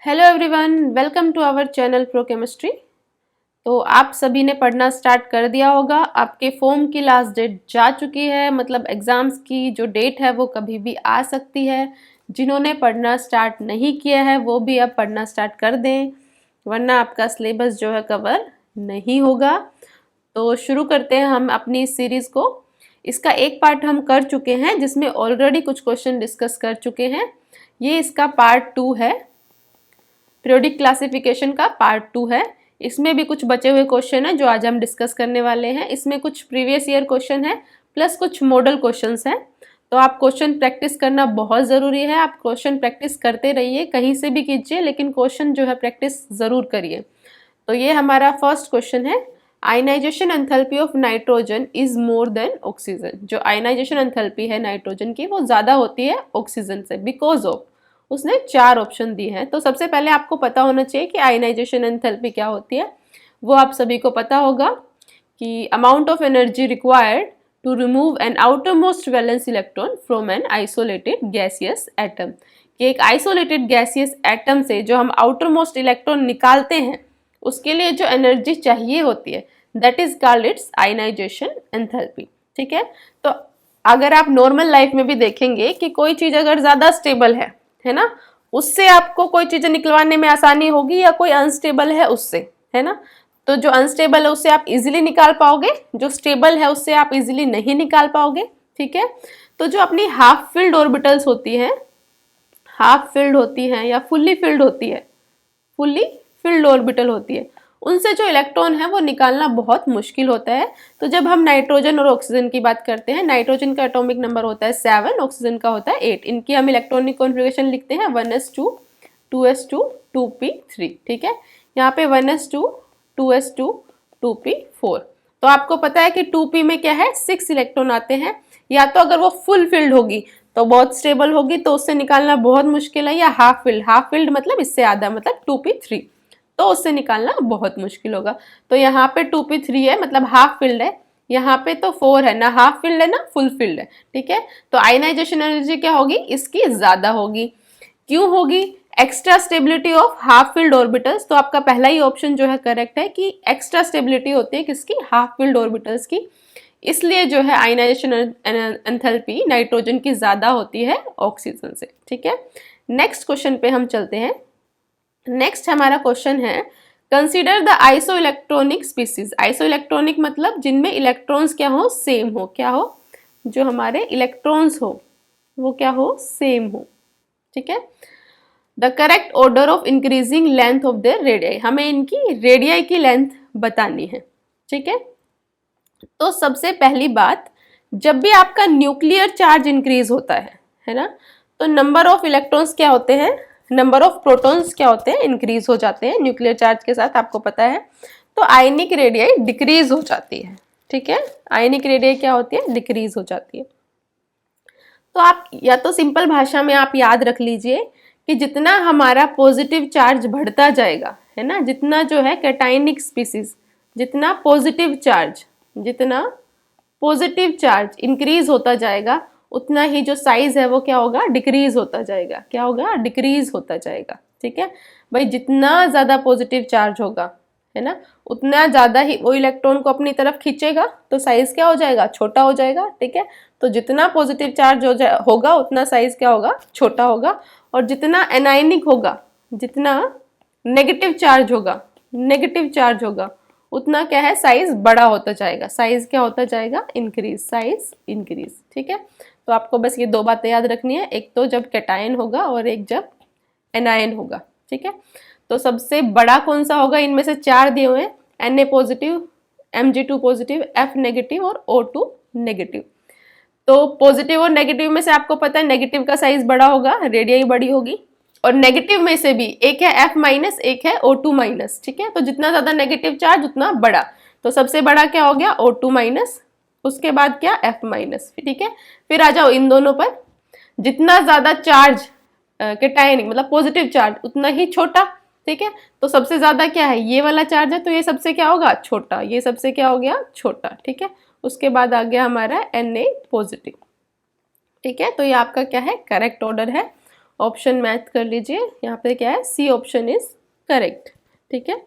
Hello everyone, welcome to our channel pro chemistry. तो आप सभी ने पढ़ना स्टार्ट कर दिया होगा। आपके फॉर्म की लास्ट डेट जा चुकी है, मतलब एग्ज़ाम्स की जो डेट है वो कभी भी आ सकती है। जिन्होंने पढ़ना स्टार्ट नहीं किया है वो भी अब पढ़ना स्टार्ट कर दें, वरना आपका सिलेबस जो है कवर नहीं होगा। तो शुरू करते हैं हम अपनी इस सीरीज़ को। इसका एक पार्ट हम कर चुके हैं जिसमें ऑलरेडी कुछ क्वेश्चन डिस्कस कर चुके हैं। ये इसका पार्ट 2 है, पीरियोडिक क्लासिफिकेशन का पार्ट 2 है। इसमें भी कुछ बचे हुए क्वेश्चन हैं जो आज हम डिस्कस करने वाले हैं। इसमें कुछ प्रीवियस ईयर क्वेश्चन है प्लस कुछ मॉडल क्वेश्चंस हैं। तो आप क्वेश्चन प्रैक्टिस करना बहुत ज़रूरी है। आप क्वेश्चन प्रैक्टिस करते रहिए, कहीं से भी कीजिए, लेकिन क्वेश्चन जो है प्रैक्टिस ज़रूर करिए। तो ये हमारा फर्स्ट क्वेश्चन है, ionization enthalpy of nitrogen is more than oxygen. जो आयनाइजेशन एंथैल्पी है नाइट्रोजन की वो ज़्यादा होती है ऑक्सीजन से, बिकॉज ऑफ। उसने 4 ऑप्शन दिए हैं। तो सबसे पहले आपको पता होना चाहिए कि आयनाइजेशन एंथैल्पी क्या होती है। वो आप सभी को पता होगा कि amount of energy required to remove an outermost valence electron from an isolated gaseous atom. कि एक आइसोलेटेड गैसियस एटम से जो हम आउटर मोस्ट इलेक्ट्रॉन निकालते हैं उसके लिए जो एनर्जी चाहिए होती है, that is called its ionization enthalpy. ठीक है। तो अगर आप नॉर्मल लाइफ में भी देखेंगे कि कोई चीज़ अगर ज़्यादा स्टेबल है ना, उससे आपको कोई चीजें निकलवाने में आसानी होगी, या कोई अनस्टेबल है उससे, है ना। तो जो अनस्टेबल है उससे आप इजीली निकाल पाओगे, जो स्टेबल है उससे आप इजीली नहीं निकाल पाओगे। ठीक है। तो जो अपनी हाफ फिल्ड ऑर्बिटल्स होती हैं, हाफ फिल्ड होती हैं या फुल्ली फिल्ड होती है, फुल्ली फिल्ड ऑर्बिटल होती है, उनसे जो इलेक्ट्रॉन है वो निकालना बहुत मुश्किल होता है। तो जब हम नाइट्रोजन और ऑक्सीजन की बात करते हैं, नाइट्रोजन का एटॉमिक नंबर होता है 7, ऑक्सीजन का होता है 8। इनकी हम इलेक्ट्रॉनिक कॉन्फ़िगरेशन लिखते हैं 1s2 2s2 2p3। ठीक है। यहाँ पे 1s2 2s2 2p4। तो आपको पता है कि 2p में क्या है, 6 इलेक्ट्रॉन आते हैं। या तो अगर वो फुल फिल्ड होगी तो बहुत स्टेबल होगी, तो उससे निकालना बहुत मुश्किल है, या हाफ फिल्ड मतलब इससे आधा, मतलब 2p3, तो उससे निकालना बहुत मुश्किल होगा। तो यहाँ पे 2p3 है, मतलब हाफ फिल्ड है। यहाँ पे तो 4 है, ना हाफ फिल्ड है ना फुल फिल्ड है। ठीक है। तो आयनाइजेशन एनर्जी क्या होगी, इसकी ज्यादा होगी। क्यों होगी? Extra stability of half filled orbitals. तो आपका पहला ही ऑप्शन जो है करेक्ट है कि एक्स्ट्रा स्टेबिलिटी होती है किसकी, हाफ फिल्ड ऑर्बिटल्स की। इसलिए जो है आयनाइजेशन एंथैल्पी नाइट्रोजन की ज्यादा होती है ऑक्सीजन से। ठीक है। नेक्स्ट क्वेश्चन पे हम चलते हैं। नेक्स्ट हमारा क्वेश्चन है, consider the iso electronic species. Iso electronic मतलब जिनमें इलेक्ट्रॉन्स क्या हो, सेम हो। क्या हो? जो हमारे इलेक्ट्रॉन्स हो वो क्या हो, सेम हो। ठीक है। The correct order of increasing length of the radii. हमें इनकी रेडियाई की लेंथ बतानी है। ठीक है। तो सबसे पहली बात, जब भी आपका न्यूक्लियर चार्ज इंक्रीज होता है ना, तो नंबर ऑफ इलेक्ट्रॉन्स क्या होते हैं, नंबर ऑफ प्रोटॉन्स क्या होते हैं, इंक्रीज हो जाते हैं न्यूक्लियर चार्ज के साथ, आपको पता है। तो आयनिक रेडियाई डिक्रीज हो जाती है। ठीक है। आयनिक रेडियाई क्या होती है, डिक्रीज हो जाती है। तो आप या तो सिंपल भाषा में आप याद रख लीजिए कि जितना हमारा पॉजिटिव चार्ज बढ़ता जाएगा, है ना, जितना जो है कैटायनिक स्पीसीज, जितना पॉजिटिव चार्ज इंक्रीज होता जाएगा, उतना ही जो साइज है वो क्या होगा, डिक्रीज होता जाएगा। क्या होगा, डिक्रीज होता जाएगा। ठीक है भाई, जितना ज्यादा पॉजिटिव चार्ज होगा, है ना, उतना ज्यादा ही वो इलेक्ट्रॉन को अपनी तरफ खींचेगा, तो साइज क्या हो जाएगा, छोटा हो जाएगा। ठीक है। तो जितना पॉजिटिव चार्ज होगा उतना साइज क्या होगा, छोटा होगा। और जितना एनायनिक होगा, जितना नेगेटिव चार्ज होगा उतना क्या है, साइज बड़ा होता जाएगा। साइज क्या होता जाएगा, इंक्रीज, साइज इंक्रीज। ठीक है। तो आपको बस ये 2 बातें याद रखनी है, एक तो जब कैटायन होगा और एक जब एनायन होगा। ठीक है। तो सबसे बड़ा कौन सा होगा, इनमें से 4 दिए हुए हैं, Na positive, Mg2 positive, F negative और O2 नेगेटिव। तो पॉजिटिव और नेगेटिव में से आपको पता है नेगेटिव का साइज बड़ा होगा, रेडियाई बड़ी होगी। और नेगेटिव में से भी एक है F माइनस, एक है O2 माइनस। ठीक है। तो जितना ज्यादा नेगेटिव चार्ज उतना बड़ा। तो सबसे बड़ा क्या हो गया, O2 माइनस, उसके बाद क्या, F माइनस। ठीक है। फिर आ जाओ इन दोनों पर, जितना ज्यादा चार्ज कैटायनिक मतलब पॉजिटिव चार्ज उतना ही छोटा। ठीक है। तो सबसे ज्यादा क्या है, ये वाला चार्ज है, तो ये सबसे क्या होगा, छोटा। ये सबसे क्या हो गया, छोटा। ठीक है। उसके बाद आ गया हमारा Na पॉजिटिव। ठीक है। तो ये आपका क्या है, करेक्ट ऑर्डर है। ऑप्शन मैच कर लीजिए, यहाँ पे क्या है, सी ऑप्शन इज करेक्ट। ठीक है,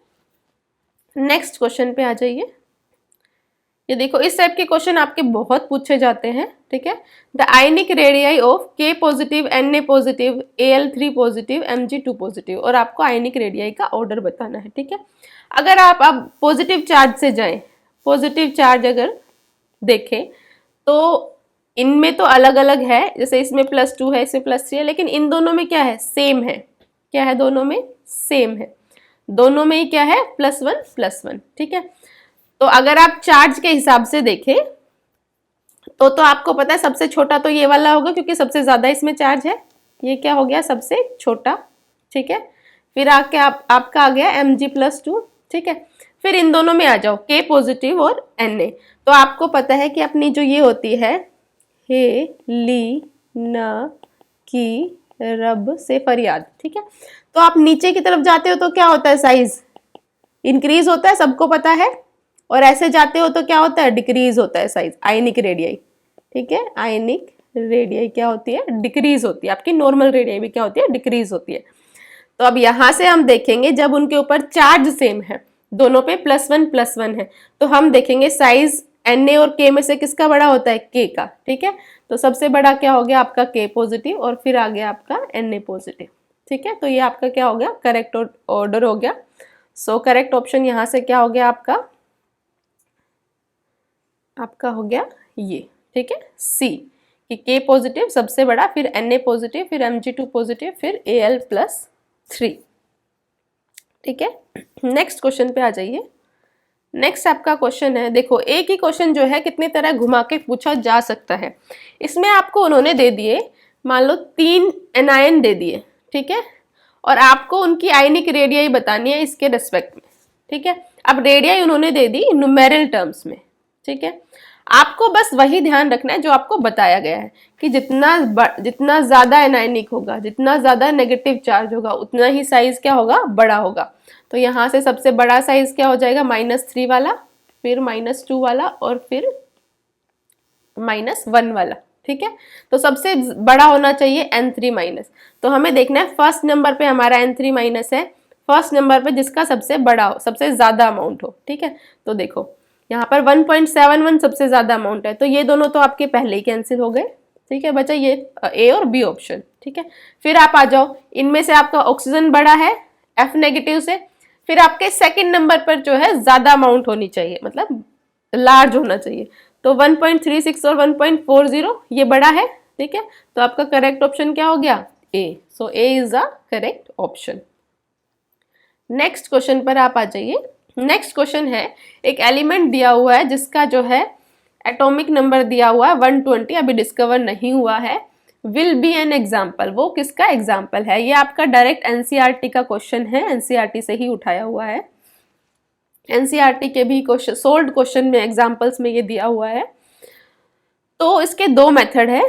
नेक्स्ट क्वेश्चन पे आ जाइए। ये देखो, इस टाइप के क्वेश्चन आपके बहुत पूछे जाते हैं। ठीक है, द आयनिक रेडियाई ऑफ के positive, Na positive, Al3 positive, Mg2 positive, और आपको आयनिक रेडियाई का ऑर्डर बताना है। ठीक है, अगर आप अब पॉजिटिव चार्ज से जाएं, पॉजिटिव चार्ज अगर देखें तो इनमें तो अलग अलग है, जैसे इसमें +2 है, इसमें +3 है, लेकिन इन दोनों में क्या है, सेम है। क्या है, दोनों में सेम है, दोनों में ही क्या है, +1 ठीक है, तो अगर आप चार्ज के हिसाब से देखें तो आपको पता है सबसे छोटा तो ये वाला होगा, क्योंकि सबसे ज्यादा इसमें चार्ज है। ये क्या हो गया, सबसे छोटा। ठीक है, फिर आके आपका आ गया Mg+2। ठीक है, फिर इन दोनों में आ जाओ, K पॉजिटिव और Na। तो आपको पता है कि अपनी जो ये होती है, हे ली न की रब से फरियाद। ठीक है, तो आप नीचे की तरफ जाते हो तो क्या होता है, साइज इंक्रीज होता है, सबको पता है, और ऐसे जाते हो तो क्या होता है, डिक्रीज होता है साइज, आयनिक रेडियाई। ठीक है, आयनिक रेडियाई क्या होती है, डिक्रीज होती है। आपकी नॉर्मल रेडियाई भी क्या होती है, डिक्रीज होती है। तो अब यहां से हम देखेंगे, जब उनके ऊपर चार्ज सेम है, दोनों पे +1 है, तो हम देखेंगे साइज Na और K में से किसका बड़ा होता है, K का। ठीक है, तो सबसे बड़ा क्या हो गया आपका K पॉजिटिव, और फिर आ गया आपका Na पॉजिटिव। ठीक है, तो ये आपका क्या हो गया, करेक्ट ऑर्डर हो गया। सो करेक्ट ऑप्शन यहां से क्या हो गया आपका हो गया ये। ठीक है, सी, कि K पॉजिटिव सबसे बड़ा, फिर Na पॉजिटिव, फिर Mg2 पॉजिटिव, फिर Al+3। ठीक है, नेक्स्ट क्वेश्चन पे आ जाइए। नेक्स्ट आपका क्वेश्चन है, देखो एक ही क्वेश्चन जो है कितनी तरह घुमा के पूछा जा सकता है। इसमें आपको उन्होंने दे दिए, मान लो 3 एनायन दे दिए। ठीक है, और आपको उनकी आयनिक रेडियाई बतानी है इसके रेस्पेक्ट में। ठीक है, अब रेडियाई उन्होंने दे दी न्यूमेरल टर्म्स में। ठीक है, आपको बस वही ध्यान रखना है जो आपको बताया गया है, कि जितना ज्यादा एनायनिक होगा, जितना ज्यादा नेगेटिव चार्ज होगा, उतना ही साइज क्या होगा, बड़ा होगा। तो यहाँ से सबसे बड़ा साइज क्या हो जाएगा, -3 वाला, फिर -2 वाला, और फिर -1 वाला। ठीक है, तो सबसे बड़ा होना चाहिए N3-। तो हमें देखना है फर्स्ट नंबर पे हमारा N3- है, फर्स्ट नंबर पे जिसका सबसे बड़ा हो, सबसे ज्यादा अमाउंट हो। ठीक है, तो देखो यहाँ पर 1.71 सबसे ज्यादा अमाउंट है, तो ये दोनों तो आपके पहले ही कैंसिल हो गए। ठीक है, बचा ये A और B ऑप्शन। ठीक है, फिर आप आ जाओ, इनमें से आपका ऑक्सीजन बड़ा है F- से, फिर आपके सेकंड नंबर पर जो है ज्यादा अमाउंट होनी चाहिए, मतलब लार्ज होना चाहिए, तो 1.36 और 1.40 ये बड़ा है। ठीक है, तो आपका करेक्ट ऑप्शन क्या हो गया, A। So A is the correct option. Next question पर आप आ जाइए। नेक्स्ट क्वेश्चन है, एक एलिमेंट दिया हुआ है जिसका जो है एटॉमिक नंबर दिया हुआ है 120, अभी डिस्कवर नहीं हुआ है, विल बी एन एग्जाम्पल। वो किसका एग्जाम्पल है, ये आपका डायरेक्ट एनसीईआरटी का क्वेश्चन है, एनसीईआरटी से ही उठाया हुआ है। एनसीईआरटी के भी क्वेश्चन, सोल्ड क्वेश्चन में एग्जाम्पल्स में ये दिया हुआ है। तो इसके 2 मेथड है।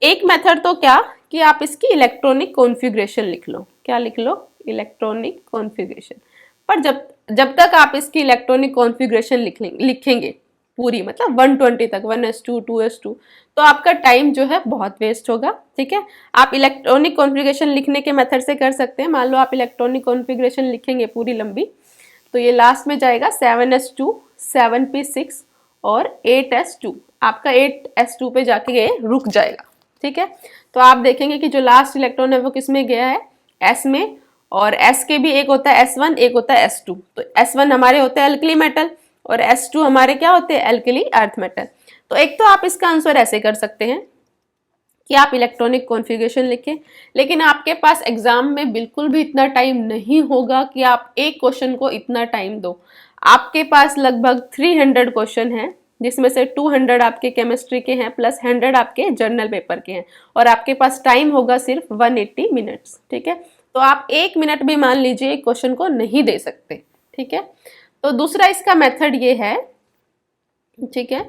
एक मेथड तो क्या, कि आप इसकी इलेक्ट्रॉनिक कॉन्फ़िगरेशन लिख लो। क्या लिख लो, इलेक्ट्रॉनिक कॉन्फ़िगरेशन। पर जब तक आप इसकी इलेक्ट्रॉनिक कॉन्फ़िगरेशन लिखेंगे पूरी, मतलब 120 तक, 1s2 2s2, तो आपका टाइम जो है बहुत वेस्ट होगा। ठीक है, आप इलेक्ट्रॉनिक कॉन्फ़िगरेशन लिखने के मेथड से कर सकते हैं। मान लो आप इलेक्ट्रॉनिक कॉन्फ़िगरेशन लिखेंगे पूरी लंबी, तो ये लास्ट में जाएगा 7s2 7p6 और 8s2, आपका 8s2 पे जाके ये रुक जाएगा। ठीक है, तो आप देखेंगे कि जो लास्ट इलेक्ट्रॉन है वो किस में गया है, S में, और S के भी एक होता है S1, एक होता है S2। तो S1 हमारे होते हैं एल्कली मेटल, और S2 हमारे क्या होते हैं, एल्कली अर्थ मेटल। तो एक तो आप इसका आंसर ऐसे कर सकते हैं कि आप इलेक्ट्रॉनिक कॉन्फ़िगरेशन लिखें, लेकिन आपके पास एग्जाम में बिल्कुल भी इतना टाइम नहीं होगा कि आप एक क्वेश्चन को इतना टाइम दो। आपके पास लगभग 300 क्वेश्चन हैं, जिसमें से 200 आपके केमिस्ट्री के हैं, प्लस 100 आपके जर्नल पेपर के हैं, और आपके पास टाइम होगा सिर्फ 180 मिनट्स। ठीक है, तो आप 1 मिनट भी मान लीजिए एक क्वेश्चन को नहीं दे सकते। ठीक है, तो दूसरा इसका मेथड ये है, ठीक है,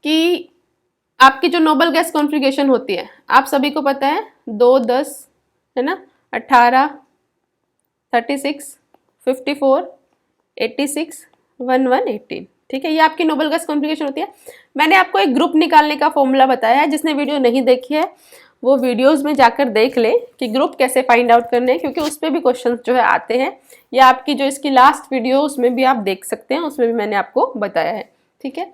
कि आपकी जो नोबल गैस कॉन्फ़िगरेशन होती है, आप सभी को पता है, 2 10 है ना, 18 36 54 86 11 18। ठीक है, ये आपकी नोबल गैस कॉन्फ़िगरेशन होती है। मैंने आपको एक ग्रुप निकालने का फॉर्मूला बताया है, जिसने वीडियो नहीं देखी है वो वीडियोस में जाकर देख ले कि ग्रुप कैसे फाइंड आउट करने हैं, क्योंकि उस पर भी क्वेश्चन जो है आते हैं, या आपकी जो इसकी लास्ट वीडियो उसमें भी आप देख सकते हैं, उसमें भी मैंने आपको बताया है। ठीक है,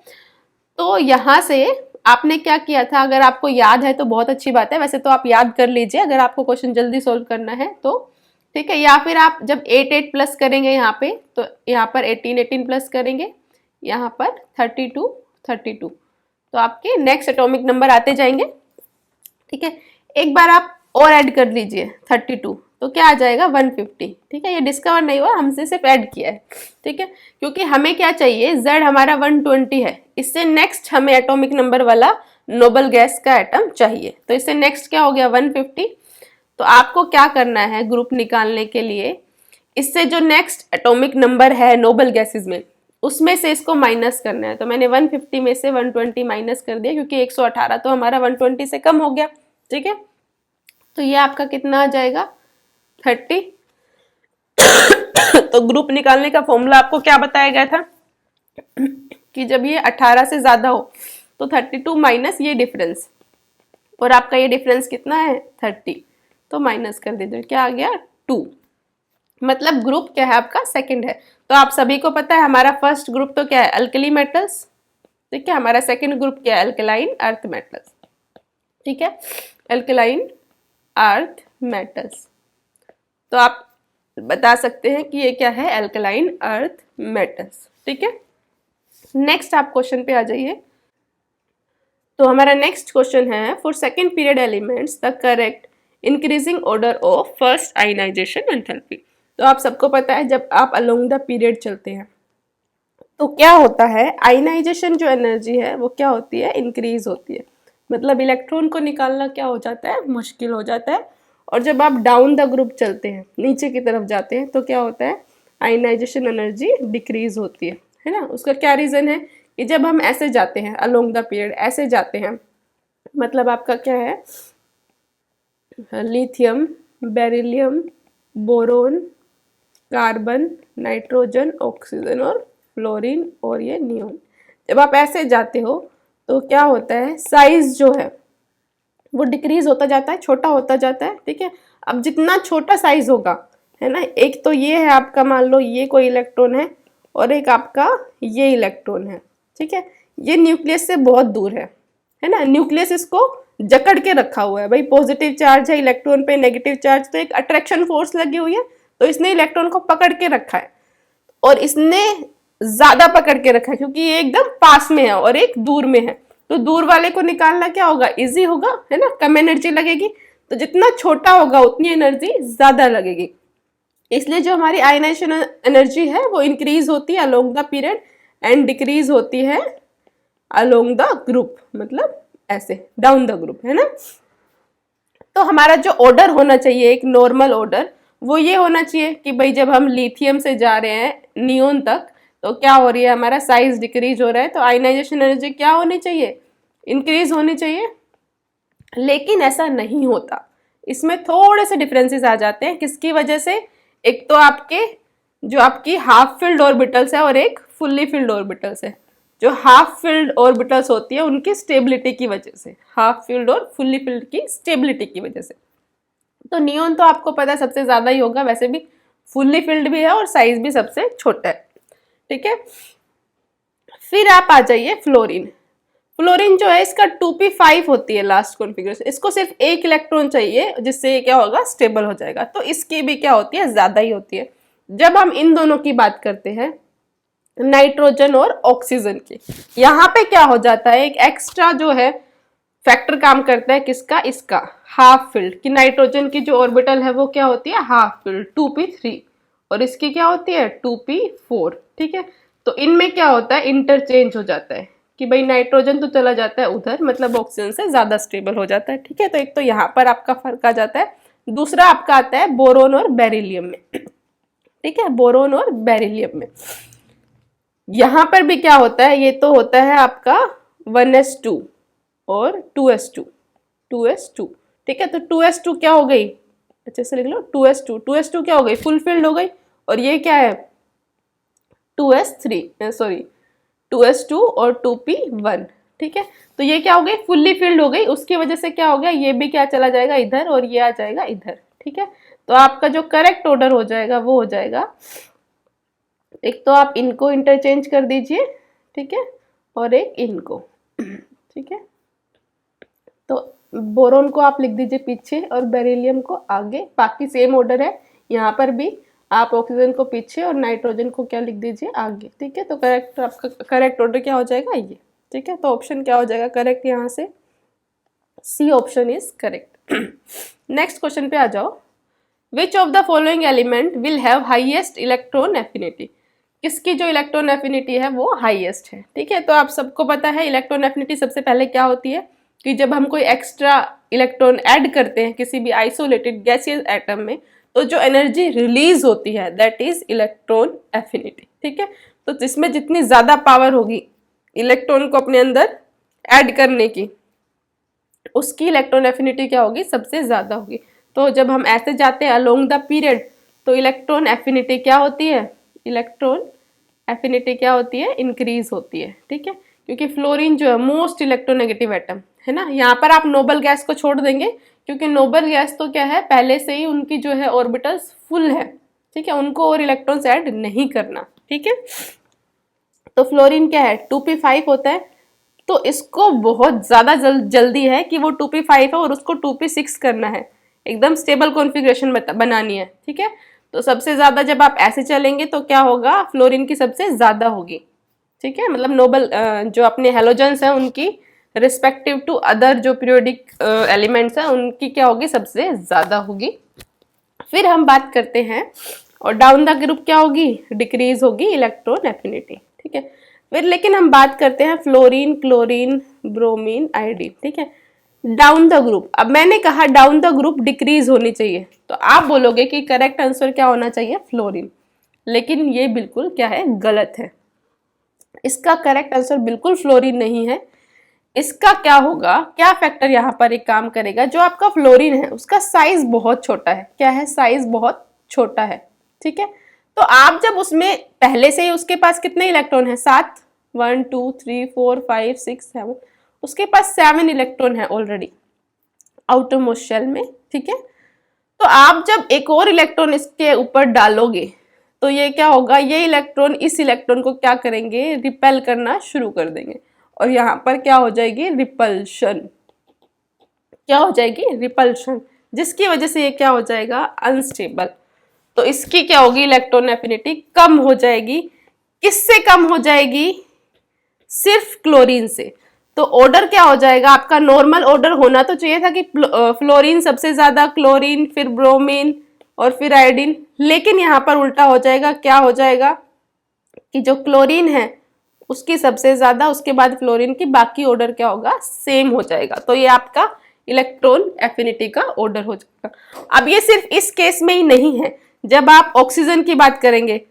तो यहाँ से आपने क्या किया था, अगर आपको याद है तो बहुत अच्छी बात है, वैसे तो आप याद कर लीजिए अगर आपको क्वेश्चन जल्दी सोल्व करना है तो। ठीक है, या फिर आप जब 8 प्लस करेंगे यहाँ पे, तो यहाँ पर 18 प्लस करेंगे, यहाँ पर 32 तो आपके नेक्स्ट एटॉमिक नंबर आते जाएंगे। ठीक है, एक बार आप और ऐड कर लीजिए 32, तो क्या आ जाएगा 150। ठीक है, ये डिस्कवर नहीं हुआ, हमसे सिर्फ ऐड किया है। ठीक है, क्योंकि हमें क्या चाहिए, Z हमारा 120 है, इससे नेक्स्ट हमें एटॉमिक नंबर वाला नोबल गैस का एटम चाहिए, तो इससे नेक्स्ट क्या हो गया 150। तो आपको क्या करना है ग्रुप निकालने के लिए, इससे जो नेक्स्ट एटॉमिक नंबर है नोबल गैसेस में, उसमें से इसको माइनस करना है। तो मैंने 150 में से 120 माइनस कर दिया, क्योंकि 118 तो हमारा 120 से कम हो गया। ठीक है, तो ये आपका कितना आ जाएगा 30। तो ग्रुप निकालने का फॉर्मूला आपको क्या बताया गया था कि जब ये 18 से ज्यादा हो तो 32 माइनस ये डिफरेंस, और आपका ये डिफरेंस कितना है 30, तो माइनस कर दीजिए, क्या आ गया 2। मतलब ग्रुप क्या है आपका सेकंड है। तो आप सभी को पता है हमारा फर्स्ट ग्रुप तो क्या है अल्कली मेटल्स। ठीक है, हमारा सेकंड ग्रुप क्या है अल्कलाइन अर्थ मेटल्स। ठीक है, अल्कलाइन अर्थ मेटल्स। तो आप बता सकते हैं कि ये क्या है अल्कलाइन अर्थ मेटल्स। ठीक है, नेक्स्ट आप क्वेश्चन पे आ जाइए। तो हमारा नेक्स्ट क्वेश्चन है, for second period elements the correct increasing order of first ionization enthalpy. तो आप सबको पता है जब आप अलोंग द पीरियड चलते हैं तो क्या होता है, आयनाइजेशन जो एनर्जी है वो क्या होती है इंक्रीज होती है, मतलब इलेक्ट्रॉन को निकालना क्या हो जाता है मुश्किल हो जाता है। और जब आप डाउन द ग्रुप चलते हैं नीचे की तरफ जाते हैं तो क्या होता है आयनाइजेशन एनर्जी डिक्रीज होती है ना। उसका क्या रीज़न है कि जब हम ऐसे जाते हैं अलोंग द पीरियड, ऐसे जाते हैं, मतलब आपका क्या है lithium, beryllium, boron, carbon, nitrogen, oxygen और फ्लोरीन और ये नियोन, जब आप ऐसे जाते हो तो क्या होता है साइज जो है वो डिक्रीज होता जाता है, छोटा होता जाता है। ठीक है, अब जितना छोटा साइज होगा है ना, एक तो ये है आपका, मान लो ये कोई इलेक्ट्रॉन है और एक आपका ये इलेक्ट्रॉन है। ठीक है, ये न्यूक्लियस से बहुत दूर है ना, न्यूक्लियस इसको जकड़ के रखा हुआ है, भाई पॉजिटिव चार्ज है इलेक्ट्रॉन पे, नेगेटिव चार्ज, तो एक अट्रैक्शन फोर्स लगी हुई है, तो इसने इलेक्ट्रॉन को पकड़ के रखा है, और इसने ज्यादा पकड़ के रखा है क्योंकि ये एकदम पास में है और एक दूर में है। तो दूर वाले को निकालना क्या होगा इजी होगा, है ना, कम एनर्जी लगेगी। तो जितना छोटा होगा उतनी एनर्जी ज्यादा लगेगी, इसलिए जो हमारी आयनाइजेशन एनर्जी है वो इंक्रीज होती है along the period and decrease होती है अलोंग द ग्रुप, मतलब ऐसे डाउन द ग्रुप, है ना। तो हमारा जो ऑर्डर होना चाहिए एक नॉर्मल ऑर्डर, वो ये होना चाहिए कि भाई जब हम लिथियम से जा रहे हैं नियोन तक तो क्या हो रही है हमारा साइज डिक्रीज हो रहा है, तो आयनाइजेशन एनर्जी क्या होनी चाहिए इंक्रीज होनी चाहिए। लेकिन ऐसा नहीं होता, इसमें थोड़े से डिफरेंसेस आ जाते हैं। किसकी वजह से, एक तो आपके जो आपकी हाफ फिल्ड ऑर्बिटल्स है और एक फुल्ली फिल्ड ऑर्बिटल्स है। जो हाफ फिल्ड ऑर्बिटल्स होती है उनकी स्टेबिलिटी की वजह से, हाफ फिल्ड और फुल्ली फिल्ड की स्टेबिलिटी की वजह से। तो नियोन तो आपको पता है सबसे ज्यादा ही होगा, वैसे भी फुल्ली फिल्ड भी है और साइज भी सबसे छोटा है। ठीक है, फिर आप आ जाइए फ्लोरीन। फ्लोरीन जो है इसका 2p5 होती है लास्ट कॉन्फ़िगरेशन, इसको सिर्फ एक इलेक्ट्रॉन चाहिए जिससे क्या होगा स्टेबल हो जाएगा, तो इसकी भी क्या होती है ज्यादा ही होती है। जब हम इन दोनों की बात करते हैं नाइट्रोजन और ऑक्सीजन की, यहाँ पे क्या हो जाता है एक एक्स्ट्रा जो है फैक्टर काम करता है, किसका, इसका हाफ फिल्ड की। नाइट्रोजन की जो ऑर्बिटल है वो क्या होती है हाफ फिल्ड 2p3 और इसकी क्या होती है 2p4। ठीक है, तो इनमें क्या होता है इंटरचेंज हो जाता है कि भाई नाइट्रोजन तो चला जाता है उधर, मतलब ऑक्सीजन से ज्यादा स्टेबल हो जाता है। ठीक है, तो एक तो यहाँ पर आपका फर्क आ जाता है, दूसरा आपका आता है बोरोन और बेरिलियम में। ठीक है, बोरोन और बेरिलियम में यहाँ पर भी क्या होता है, ये तो होता है आपका 1s2 और 2s2। ठीक है, तो 2s2 क्या हो गई, अच्छे से लिख लो 2s2 क्या हो गई फुलफिल्ड हो गई, और ये क्या है 2s2 और 2p1। ठीक है। तो ये क्या हो गई, फुल्ली फिल्ड हो गई, उसकी वजह से क्या हो गया, ये भी क्या चला जाएगा इधर और ये आ जाएगा इधर, ठीक है। तो आपका जो करेक्ट ऑर्डर हो जाएगा वो हो जाएगा, एक तो आप इनको इंटरचेंज कर दीजिए, ठीक है, और एक इनको, ठीक है। तो बोरोन को आप लिख दीजिए पीछे और बेरिलियम को आगे, बाकी सेम ऑर्डर है यहाँ पर भी, आप ऑक्सीजन को पीछे और नाइट्रोजन को क्या लिख दीजिए आगे, ठीक है। तो करेक्ट, आपका करेक्ट ऑर्डर क्या हो जाएगा ये, ठीक है। तो ऑप्शन क्या हो जाएगा करेक्ट, यहाँ से C option is correct. Next question पे आ जाओ, which of the following element will have highest electron affinity, किसकी जो इलेक्ट्रॉन एफिनिटी है वो हाईएस्ट है, ठीक है। तो आप सबको पता है इलेक्ट्रॉन एफिनिटी सबसे पहले क्या होती है कि जब हम कोई एक्स्ट्रा इलेक्ट्रॉन ऐड करते हैं किसी भी आइसोलेटेड गैसियस एटम में, तो जो एनर्जी रिलीज होती है दैट इज इलेक्ट्रॉन एफिनिटी, ठीक है। तो जिसमें जितनी ज्यादा पावर होगी इलेक्ट्रॉन को अपने अंदर ऐड करने की, उसकी इलेक्ट्रॉन एफिनिटी क्या होगी, सबसे ज्यादा होगी। तो जब हम ऐसे जाते हैं अलोंग द पीरियड, तो इलेक्ट्रॉन एफिनिटी क्या होती है, इलेक्ट्रॉन एफिनिटी क्या होती है, इंक्रीज होती है, ठीक है। क्योंकि फ्लोरीन जो है मोस्ट इलेक्ट्रोनेगेटिव एटम है ना, यहाँ पर आप नोबल गैस को छोड़ देंगे, क्योंकि नोबल गैस तो क्या है, पहले से ही उनकी जो है ऑर्बिटल्स फुल है, ठीक है, उनको और इलेक्ट्रॉन्स ऐड नहीं करना, ठीक है। तो फ्लोरीन क्या है 2p5 होता है, तो इसको बहुत ज्यादा जल्दी है कि वो 2p5 है और उसको 2p6 करना है, एकदम स्टेबल कॉन्फ़िगरेशन बनानी है, ठीक है। तो सबसे ज्यादा जब आप ऐसे चलेंगे तो क्या होगा, फ्लोरीन की सबसे ज्यादा होगी, ठीक है। मतलब नोबल जो अपने हेलोजेंस हैं उनकी रिस्पेक्टिव टू अदर जो पीरियोडिक एलिमेंट्स हैं उनकी क्या होगी, सबसे ज्यादा होगी। फिर हम बात करते हैं, और डाउन द ग्रुप क्या होगी, डिक्रीज होगी इलेक्ट्रॉन एफिनिटी, ठीक है। फिर लेकिन हम बात करते हैं फ्लोरीन, क्लोरीन, ब्रोमीन, आयोडीन, ठीक है। डाउन द ग्रुप, अब मैंने कहा डाउन द ग्रुप डिक्रीज होनी चाहिए, तो आप बोलोगे कि करेक्ट आंसर क्या होना चाहिए, फ्लोरीन, लेकिन ये बिल्कुल क्या है, गलत है। इसका करेक्ट आंसर बिल्कुल फ्लोरीन नहीं है। इसका क्या होगा, क्या फैक्टर यहाँ पर एक काम करेगा, जो आपका फ्लोरीन है उसका साइज बहुत छोटा है, क्या है, साइज बहुत छोटा है, ठीक है। तो आप जब उसमें पहले से ही उसके पास कितने इलेक्ट्रॉन है, 7, 1 2 3 4 5 6 7, उसके पास 7 इलेक्ट्रॉन है ऑलरेडी आउटर मोस्ट शेल में, ठीक है। तो आप जब एक और इलेक्ट्रॉन इसके ऊपर डालोगे तो ये क्या होगा, ये इलेक्ट्रॉन इस इलेक्ट्रॉन को क्या करेंगे, रिपेल करना शुरू कर देंगे, और यहाँ पर क्या हो जाएगी, रिपल्शन, क्या हो जाएगी, रिपल्शन, जिसकी वजह से ये क्या हो जाएगा, अनस्टेबल। तो इसकी क्या होगी, इलेक्ट्रॉन एफिनिटी कम हो जाएगी। किससे कम हो जाएगी, सिर्फ क्लोरीन से। तो ऑर्डर क्या हो जाएगा आपका, नॉर्मल ऑर्डर होना तो चाहिए था कि फ्लोरीन सबसे ज्यादा, क्लोरीन, फिर ब्रोमीन और फिर आयोडीन, लेकिन यहाँ पर उल्टा हो जाएगा, क्या हो जाएगा कि जो क्लोरीन है उसकी सबसे ज्यादा, उसके बाद फ्लोरीन की, बाकी ऑर्डर क्या होगा, सेम हो जाएगा। तो ये आपका इलेक्ट्रॉन एफिनिटी का ऑर्डर हो जाएगा। अब ये सिर्फ इस केस में ही नहीं है, जब आप ऑक्सीजन की बात करेंगे,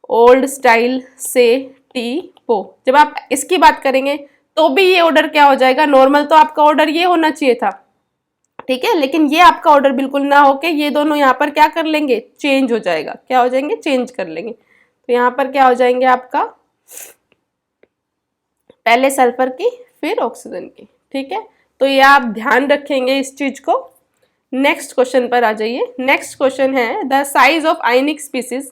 ओल्ड, स्टाइल, से, टी, पो, जब आप इसकी बात करेंगे तो भी ये ऑर्डर क्या हो जाएगा, नॉर्मल तो आपका ऑर्डर ये होना चाहिए था, ठीक है, लेकिन ये आपका ऑर्डर बिल्कुल ना होके ये दोनों यहाँ पर क्या कर लेंगे, चेंज हो जाएगा, क्या हो जाएंगे, चेंज कर लेंगे। तो यहाँ पर क्या हो जाएंगे आपका, पहले सल्फर की फिर ऑक्सीजन की, ठीक है। तो ये आप ध्यान रखेंगे इस चीज को। नेक्स्ट क्वेश्चन पर आ जाइए। नेक्स्ट क्वेश्चन है, the size of ionic species,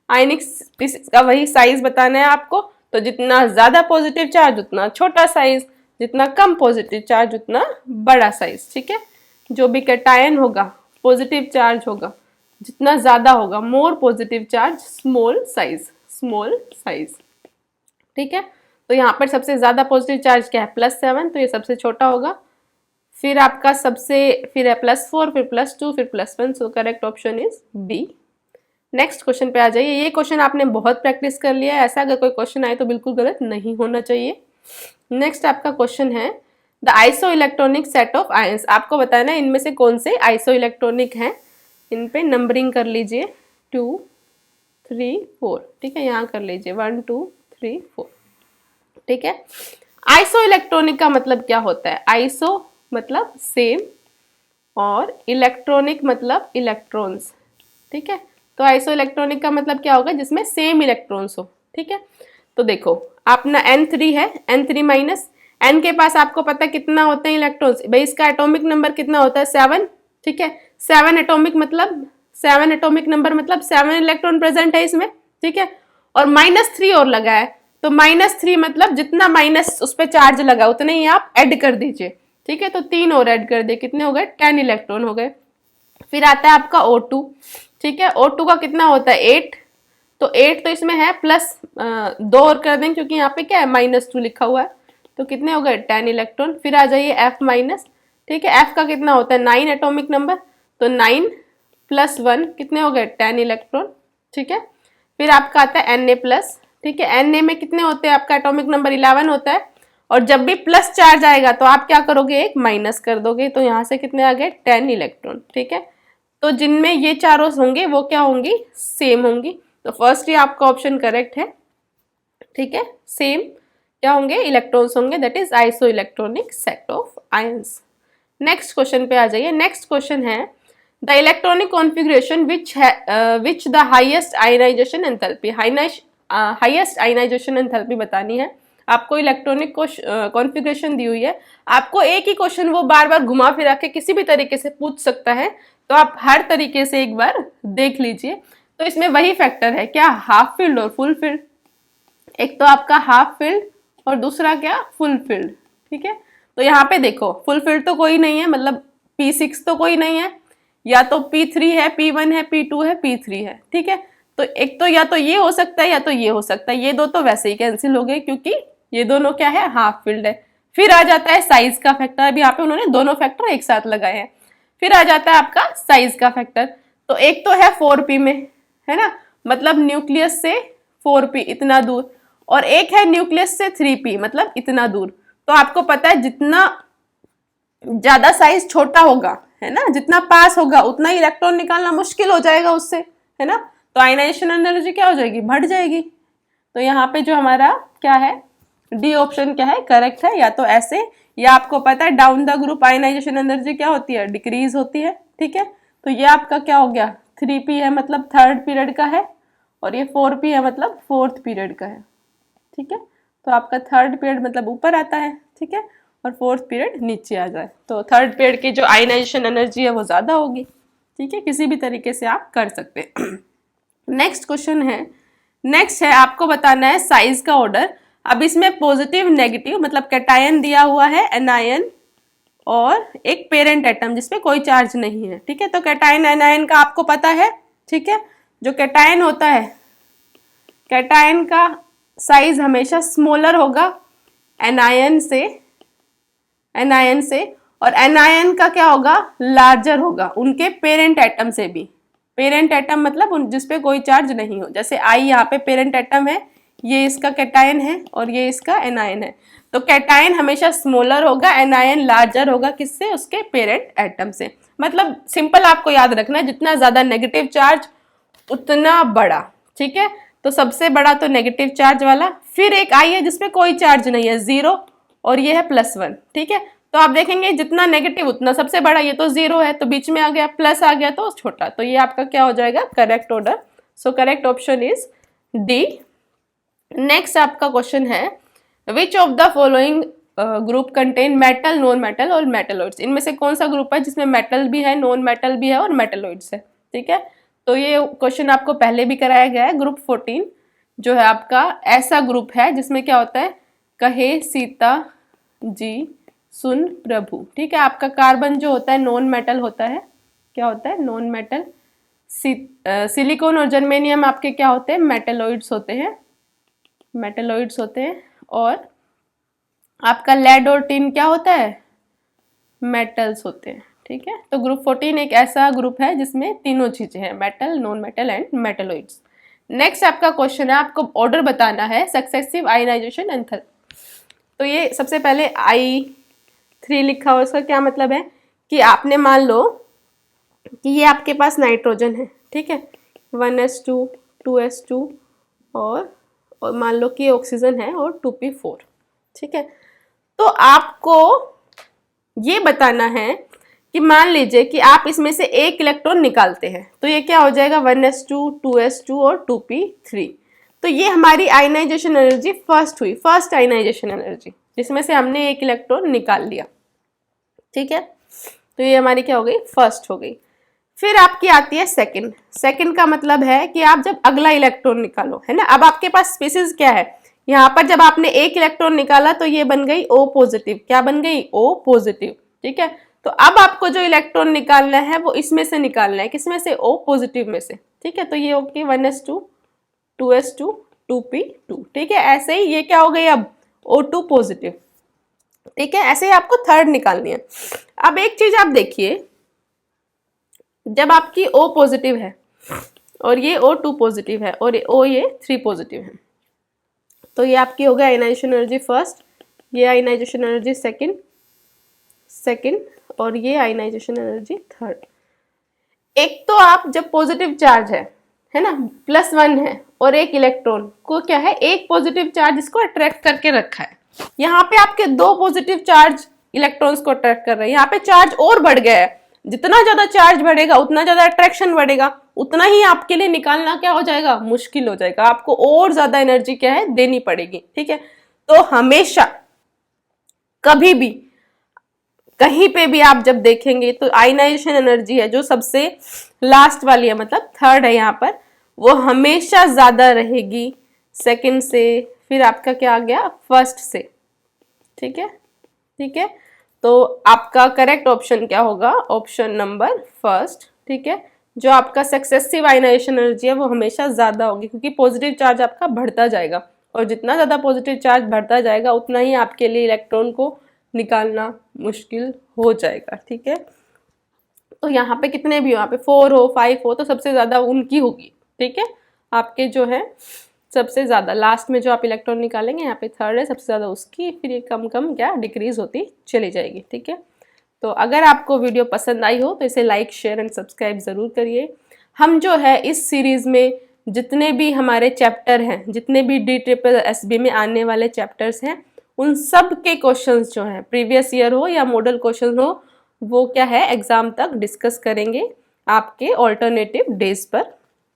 ionic species का वही साइज बताना है आपको। तो जितना ज्यादा पॉजिटिव चार्ज उतना छोटा साइज, जितना कम पॉजिटिव चार्ज उतना बड़ा साइज, ठीक है। जो भी कैटायन होगा पॉजिटिव चार्ज होगा, जितना ज्यादा होगा more positive charge, small size, small size, ठीक है। तो यहाँ पर सबसे ज्यादा पॉजिटिव चार्ज क्या है, +7, तो ये सबसे छोटा होगा। फिर आपका फिर है +4, फिर +2, फिर +1, so correct option is B. Next question पे आ जाइए। ये क्वेश्चन आपने बहुत प्रैक्टिस कर लिया है, ऐसा अगर कोई क्वेश्चन आए तो बिल्कुल गलत नहीं होना चाहिए। नेक्स्ट आपका क्वेश्चन है, the iso electronic set of ions, आपको बताना है इनमें से कौन से आइसो इलेक्ट्रॉनिक हैं। इन पे नंबरिंग कर लीजिए, 2 3 4, ठीक है, यहाँ कर लीजिए 1 2 3 4, ठीक है। आइसो इलेक्ट्रॉनिक का मतलब क्या होता है, आइसो मतलब सेम और इलेक्ट्रॉनिक मतलब इलेक्ट्रॉन्स, ठीक है। तो आइसो इलेक्ट्रॉनिक का मतलब क्या होगा, जिसमें सेम इलेक्ट्रॉन्स हो, ठीक है। तो देखो अपना N3 है, N3 माइनस N के पास आपको पता है कितना होते हैं इलेक्ट्रॉन्स, भाई इसका एटॉमिक नंबर कितना होता है 7, ठीक है। 7 एटॉमिक नंबर मतलब 7 इलेक्ट्रॉन प्रेजेंट है इसमें, ठीक है। और -3 और लगा है, तो -3 मतलब जितना माइनस उस पर चार्ज लगा उतने ही आप ऐड कर दीजिए, ठीक है। तो 3 और ऐड कर दिए, कितने हो गए 10 इलेक्ट्रॉन हो गए। फिर आता है आपका O2, ठीक है। O2 का कितना होता है 8, तो 8 तो इसमें है प्लस 2 और कर देंगे क्योंकि यहाँ पे क्या है -2 लिखा हुआ है, तो कितने हो गए 10 इलेक्ट्रॉन। फिर आ जाइए F माइनस, ठीक है। F का कितना होता है 9 एटॉमिक नंबर, तो 9 + 1 कितने हो गए 10 इलेक्ट्रॉन, ठीक है। फिर आपका आता है Na प्लस, ठीक है। Na में कितने होते हैं, आपका एटॉमिक नंबर 11 होता है, और जब भी प्लस चार्ज आएगा तो आप क्या करोगे एक माइनस कर दोगे, तो यहाँ से कितने आ गए 10 इलेक्ट्रॉन, ठीक है। तो जिनमें ये चारों होंगे वो क्या होंगी सेम होंगी, तो फर्स्ट ही आपका ऑप्शन करेक्ट है, ठीक है। सेम क्या होंगे इलेक्ट्रॉन्स होंगे, that is isoelectronic set of ions. Next question पे आ जाइए। नेक्स्ट क्वेश्चन है the electronic configuration which the highest ionization enthalpy, highest ionization enthalpy बतानी है आपको। इलेक्ट्रॉनिक कॉन्फ़िगरेशन दी हुई है, आपको एक ही क्वेश्चन वो बार बार घुमा फिरा के किसी भी तरीके से पूछ सकता है, तो आप हर तरीके से एक बार देख लीजिए। तो इसमें वही फैक्टर है क्या, हाफ फील्ड और फुल फील्ड। एक तो आपका हाफ फील्ड और दूसरा क्या फुल फील्ड, ठीक है। तो यहाँ पे देखो फुल फील्ड तो कोई नहीं है, मतलब P6 तो कोई नहीं है, या तो P3 है, P1 है, P2 है, P3 है, ठीक है। तो एक तो या तो ये हो सकता है या तो ये हो सकता है, ये दो तो वैसे ही कैंसिल हो गए क्योंकि ये दोनों क्या है हाफ फील्ड है। फिर आ जाता है साइज का फैक्टर, अभी यहाँ पे उन्होंने दोनों फैक्टर एक साथ लगाए हैं। फिर आ जाता है आपका साइज का फैक्टर, तो एक तो है 4p में, है ना, मतलब न्यूक्लियस से 4p इतना दूर, और एक है न्यूक्लियस से 3p मतलब इतना दूर। तो आपको पता है जितना ज्यादा साइज छोटा होगा, है ना, जितना पास होगा उतना ही इलेक्ट्रॉन निकालना मुश्किल हो जाएगा उससे, है ना। तो आयनाइजेशन एनर्जी क्या हो जाएगी, बढ़ जाएगी। तो यहाँ पे जो हमारा क्या है डी ऑप्शन क्या है करेक्ट है, या तो ऐसे, या आपको पता है down the group ionization energy क्या होती है डिक्रीज होती है, ठीक है। तो ये आपका क्या हो गया 3p है मतलब थर्ड पीरियड का है, और ये 4p है मतलब फोर्थ पीरियड का है, ठीक है। तो आपका थर्ड पीरियड मतलब ऊपर आता है, ठीक है, और फोर्थ पीरियड नीचे आ जाए, तो थर्ड पीरियड की जो आयनाइजेशन एनर्जी है वो ज्यादा होगी, ठीक है। किसी भी तरीके से आप कर सकते हैं। नेक्स्ट क्वेश्चन है, नेक्स्ट है आपको बताना है साइज का ऑर्डर। अब इसमें पॉजिटिव नेगेटिव मतलब कैटायन दिया हुआ है एनायन और एक पेरेंट एटम जिसपे कोई चार्ज नहीं है, ठीक है। तो कैटायन एनायन का आपको पता है, ठीक है। जो कैटायन होता है, कैटायन का साइज हमेशा स्मॉलर होगा एनायन से, और एनायन का क्या होगा लार्जर होगा उनके पेरेंट एटम से भी। पेरेंट एटम मतलब जिसपे कोई चार्ज नहीं हो, जैसे I यहाँ पे पेरेंट एटम है, ये इसका कैटायन है और ये इसका एनायन है। तो कैटायन हमेशा स्मॉलर होगा, एनायन लार्जर होगा, किससे, उसके पेरेंट एटम से। मतलब सिंपल आपको याद रखना है, जितना ज्यादा नेगेटिव चार्ज उतना बड़ा, ठीक है। तो सबसे बड़ा तो नेगेटिव चार्ज वाला, फिर एक I है जिसपे कोई चार्ज नहीं है 0, और ये है +1, ठीक है। तो आप देखेंगे जितना नेगेटिव उतना सबसे बड़ा, ये तो 0 है तो बीच में आ गया, प्लस आ गया तो छोटा, तो ये आपका क्या हो जाएगा correct order. So correct option is D. Next आपका क्वेश्चन है विच of the following group contain metal, non metal और मेटलॉइड्स। इनमें से कौन सा ग्रुप है जिसमें मेटल भी है, नॉन मेटल भी है और मेटलॉइड्स है, ठीक है। तो ये क्वेश्चन आपको पहले भी कराया गया है। ग्रुप 14 जो है आपका ऐसा ग्रुप है जिसमें क्या होता है कहे सीता जी सुन प्रभु, ठीक है। आपका कार्बन जो होता है नॉन मेटल होता है, क्या होता है नॉन मेटल। सिलिकॉन और जर्मेनियम आपके क्या होते हैं मेटलॉइड्स होते हैं, मेटलॉइड्स होते हैं। और आपका लेड और टिन क्या होता है मेटल्स होते हैं, ठीक है। तो ग्रुप 14 एक ऐसा ग्रुप है जिसमें तीनों चीजें हैं, metal, non metal and metalloids. Next आपका क्वेश्चन है, आपको ऑर्डर बताना है सक्सेसिव आयनाइजेशन एंथैल्पी। तो ये सबसे पहले I3 लिखा हुआ, उसका क्या मतलब है कि आपने मान लो कि ये आपके पास नाइट्रोजन है, ठीक है, 1s2 2s2 और मान लो कि ऑक्सीजन है और 2p4, ठीक है। तो आपको ये बताना है कि मान लीजिए कि आप इसमें से एक इलेक्ट्रॉन निकालते हैं, तो ये क्या हो जाएगा 1s2 2s2 और 2p3। तो ये हमारी आयनाइजेशन एनर्जी फर्स्ट हुई, फर्स्ट आयनाइजेशन एनर्जी, जिसमें से हमने एक इलेक्ट्रॉन निकाल लिया, ठीक है। तो ये हमारी क्या हो गई, फर्स्ट हो गई। फिर आपकी आती है सेकंड। सेकंड का मतलब है कि आप जब अगला इलेक्ट्रॉन निकालो, है ना। अब आपके पास स्पीसीज क्या है, यहाँ पर जब आपने एक इलेक्ट्रॉन निकाला तो ये बन गई O पॉजिटिव। क्या बन गई, O पॉजिटिव, ठीक है। तो अब आपको जो इलेक्ट्रॉन निकालना है वो इसमें से निकालना है, किसमें से, O पॉजिटिव में से, ठीक है। तो ये होगी 1s2 2s2 2p2, ठीक है। ऐसे ही ये क्या हो गई अब O2 पॉजिटिव, ठीक है। ऐसे ही आपको थर्ड निकालनी है। अब एक चीज आप देखिए, जब आपकी O पॉजिटिव है और ये O2 पॉजिटिव है और ये 3 पॉजिटिव है, तो ये आपकी हो गया आयनाइजेशन एनर्जी फर्स्ट, ये आयनाइजेशन एनर्जी सेकंड और ये आयनाइजेशन एनर्जी थर्ड। एक तो आप जब पॉजिटिव चार्ज है ना, +1 है और एक इलेक्ट्रॉन को क्या है, एक पॉजिटिव चार्ज इसको अट्रैक्ट करके रखा है। यहाँ पे आपके 2 पॉजिटिव चार्ज इलेक्ट्रॉन्स को अट्रैक्ट कर रहे हैं, यहाँ पे चार्ज और बढ़ गया है। जितना ज्यादा चार्ज बढ़ेगा उतना ज्यादा अट्रैक्शन बढ़ेगा, उतना ही आपके लिए निकालना क्या हो जाएगा, मुश्किल हो जाएगा। आपको और ज्यादा एनर्जी क्या है, देनी पड़ेगी, ठीक है। तो हमेशा कभी भी कहीं पे भी आप जब देखेंगे तो आयनाइजेशन एनर्जी है जो सबसे लास्ट वाली है, मतलब थर्ड है यहाँ पर, वो हमेशा ज्यादा रहेगी सेकंड से, फिर आपका क्या आ गया, फर्स्ट से, ठीक है, ठीक है। तो आपका करेक्ट ऑप्शन क्या होगा, ऑप्शन नंबर फर्स्ट, ठीक है। जो आपका सक्सेसिव आयनाइजेशन एनर्जी है वो हमेशा ज्यादा होगी, क्योंकि पॉजिटिव चार्ज आपका बढ़ता जाएगा और जितना ज्यादा पॉजिटिव चार्ज बढ़ता जाएगा उतना ही आपके लिए इलेक्ट्रॉन को निकालना मुश्किल हो जाएगा, ठीक है। तो यहाँ पे कितने भी हो, यहाँ पे 4 हो 5 हो तो सबसे ज्यादा उनकी होगी, ठीक है। आपके जो है सबसे ज्यादा लास्ट में जो आप इलेक्ट्रॉन निकालेंगे, यहाँ पे थर्ड है, सबसे ज्यादा उसकी, फिर ये कम कम क्या डिक्रीज होती चली जाएगी, ठीक है। तो अगर आपको वीडियो पसंद आई हो तो इसे लाइक शेयर एंड सब्सक्राइब जरूर करिए। हम जो है इस सीरीज में जितने भी हमारे चैप्टर हैं, जितने भी DSSB में आने वाले चैप्टर्स हैं, उन सब के क्वेश्चंस जो हैं, प्रीवियस ईयर हो या मॉडल क्वेश्चन हो, वो क्या है एग्जाम तक डिस्कस करेंगे आपके ऑल्टरनेटिव डेज पर।